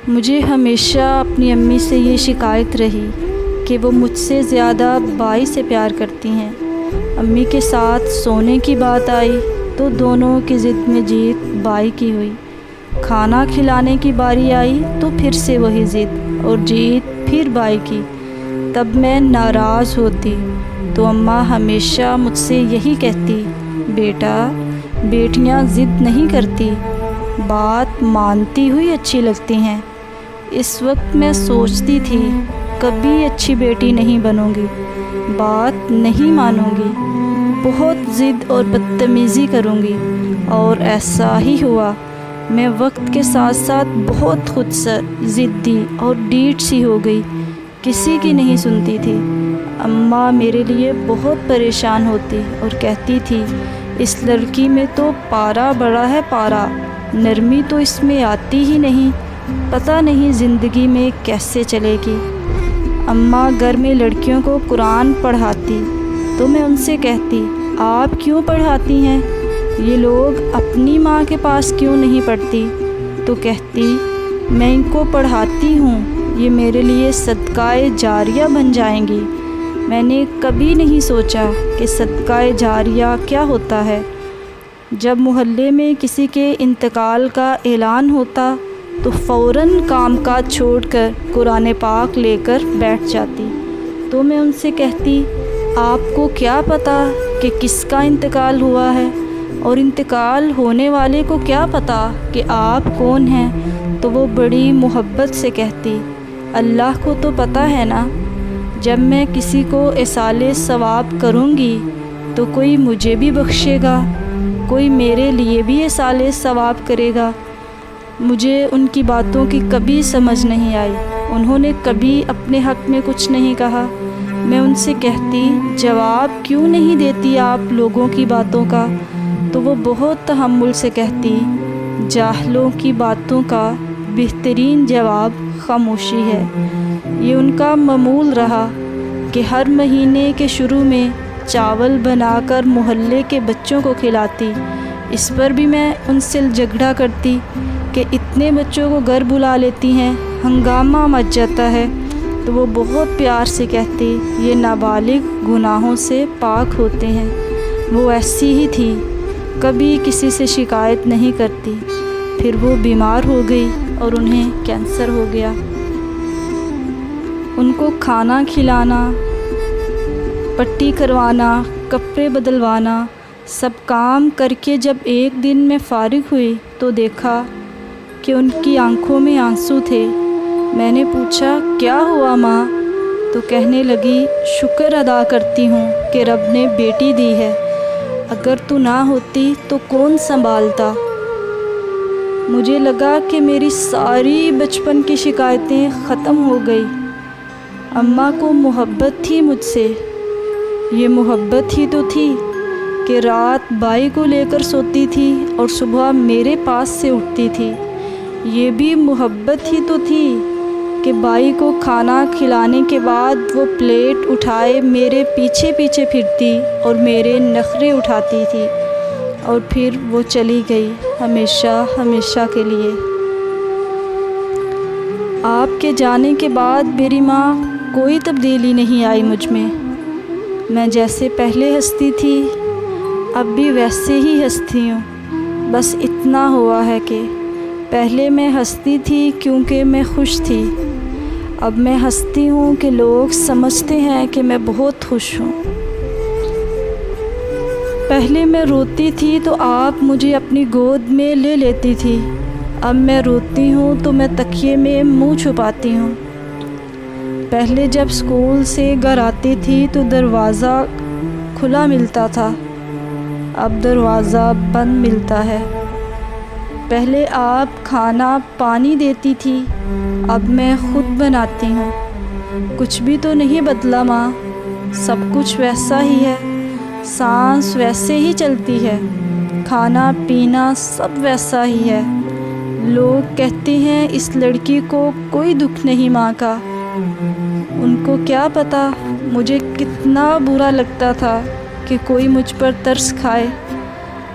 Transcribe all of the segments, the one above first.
مجھے ہمیشہ اپنی امی سے یہ شکایت رہی کہ وہ مجھ سے زیادہ بائی سے پیار کرتی ہیں۔ امی کے ساتھ سونے کی بات آئی تو دونوں کی ضد میں جیت بائی کی ہوئی۔ کھانا کھلانے کی باری آئی تو پھر سے وہی ضد اور جیت پھر بائی کی۔ تب میں ناراض ہوتی تو اماں ہمیشہ مجھ سے یہی کہتی، بیٹا بیٹیاں ضد نہیں کرتی، بات مانتی ہوئی اچھی لگتی ہیں۔ اس وقت میں سوچتی تھی کبھی اچھی بیٹی نہیں بنوں گی، بات نہیں مانوں گی، بہت ضد اور بدتمیزی کروں گی، اور ایسا ہی ہوا۔ میں وقت کے ساتھ ساتھ بہت خود ضدی اور ڈیٹ سی ہو گئی، کسی کی نہیں سنتی تھی۔ اماں میرے لیے بہت پریشان ہوتی اور کہتی تھی، اس لڑکی میں تو پارا بڑا ہے، پارا، نرمی تو اس میں آتی ہی نہیں، پتہ نہیں زندگی میں کیسے چلے گی۔ اماں گھر میں لڑکیوں کو قرآن پڑھاتی تو میں ان سے کہتی، آپ کیوں پڑھاتی ہیں؟ یہ لوگ اپنی ماں کے پاس کیوں نہیں پڑھتی؟ تو کہتی، میں ان کو پڑھاتی ہوں، یہ میرے لیے صدقہ جاریہ بن جائیں گی۔ میں نے کبھی نہیں سوچا کہ صدقہ جاریہ کیا ہوتا ہے۔ جب محلے میں کسی کے انتقال کا اعلان ہوتا تو فوراً کام کاج چھوڑ کر قرآن پاک لے کر بیٹھ جاتی۔ تو میں ان سے کہتی، آپ کو کیا پتہ کہ کس کا انتقال ہوا ہے، اور انتقال ہونے والے کو کیا پتہ کہ آپ کون ہیں؟ تو وہ بڑی محبت سے کہتی، اللہ کو تو پتہ ہے نا، جب میں کسی کو ایصال ثواب کروں گی تو کوئی مجھے بھی بخشے گا، کوئی میرے لیے بھی ایصال ثواب کرے گا۔ مجھے ان کی باتوں کی کبھی سمجھ نہیں آئی، انہوں نے کبھی اپنے حق میں کچھ نہیں کہا۔ میں ان سے کہتی، جواب کیوں نہیں دیتی آپ لوگوں کی باتوں کا؟ تو وہ بہت تحمل سے کہتی، جاہلوں کی باتوں کا بہترین جواب خاموشی ہے۔ یہ ان کا معمول رہا کہ ہر مہینے کے شروع میں چاول بنا کر محلے کے بچوں کو کھلاتی۔ اس پر بھی میں ان سے جھگڑا کرتی کہ اتنے بچوں کو گھر بلا لیتی ہیں، ہنگامہ مچ جاتا ہے۔ تو وہ بہت پیار سے کہتی، یہ نابالغ گناہوں سے پاک ہوتے ہیں۔ وہ ایسی ہی تھی، کبھی کسی سے شکایت نہیں کرتی۔ پھر وہ بیمار ہو گئی اور انہیں کینسر ہو گیا۔ ان کو کھانا کھلانا، پٹی کروانا، کپڑے بدلوانا، سب کام کر کے جب ایک دن میں فارغ ہوئی تو دیکھا کہ ان کی آنکھوں میں آنسو تھے۔ میں نے پوچھا، کیا ہوا ماں؟ تو کہنے لگی، شکر ادا کرتی ہوں کہ رب نے بیٹی دی ہے، اگر تو نہ ہوتی تو کون سنبھالتا؟ مجھے لگا کہ میری ساری بچپن کی شکایتیں ختم ہو گئی۔ اماں کو محبت تھی مجھ سے، یہ محبت ہی تو تھی کہ رات بائی کو لے کر سوتی تھی اور صبح میرے پاس سے اٹھتی تھی۔ یہ بھی محبت ہی تو تھی کہ بائی کو کھانا کھلانے کے بعد وہ پلیٹ اٹھائے میرے پیچھے پیچھے پھرتی اور میرے نخرے اٹھاتی تھی، اور پھر وہ چلی گئی ہمیشہ ہمیشہ کے لیے۔ آپ کے جانے کے بعد میری ماں کوئی تبدیلی نہیں آئی مجھ میں جیسے پہلے ہنستی تھی اب بھی ویسے ہی ہنستی ہوں۔ بس اتنا ہوا ہے کہ پہلے میں ہنستی تھی کیونکہ میں خوش تھی، اب میں ہنستی ہوں کہ لوگ سمجھتے ہیں کہ میں بہت خوش ہوں۔ پہلے میں روتی تھی تو آپ مجھے اپنی گود میں لے لیتی تھی، اب میں روتی ہوں تو میں تکیے میں منہ چھپاتی ہوں۔ پہلے جب اسکول سے گھر آتی تھی تو دروازہ کھلا ملتا تھا، اب دروازہ بند ملتا ہے۔ پہلے آپ کھانا پانی دیتی تھی، اب میں خود بناتی ہوں۔ کچھ بھی تو نہیں بدلا ماں، سب کچھ ویسا ہی ہے، سانس ویسے ہی چلتی ہے، کھانا پینا سب ویسا ہی ہے۔ لوگ کہتے ہیں اس لڑکی کو کوئی دکھ نہیں ماں کا، ان کو کیا پتہ مجھے کتنا برا لگتا تھا کہ کوئی مجھ پر ترس کھائے۔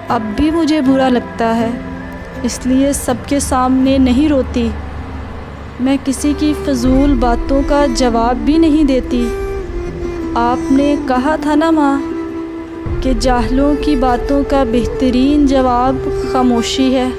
اب بھی مجھے برا لگتا ہے، اس لیے سب کے سامنے نہیں روتی، میں کسی کی فضول باتوں کا جواب بھی نہیں دیتی۔ آپ نے کہا تھا نا ماں کہ جاہلوں کی باتوں کا بہترین جواب خاموشی ہے۔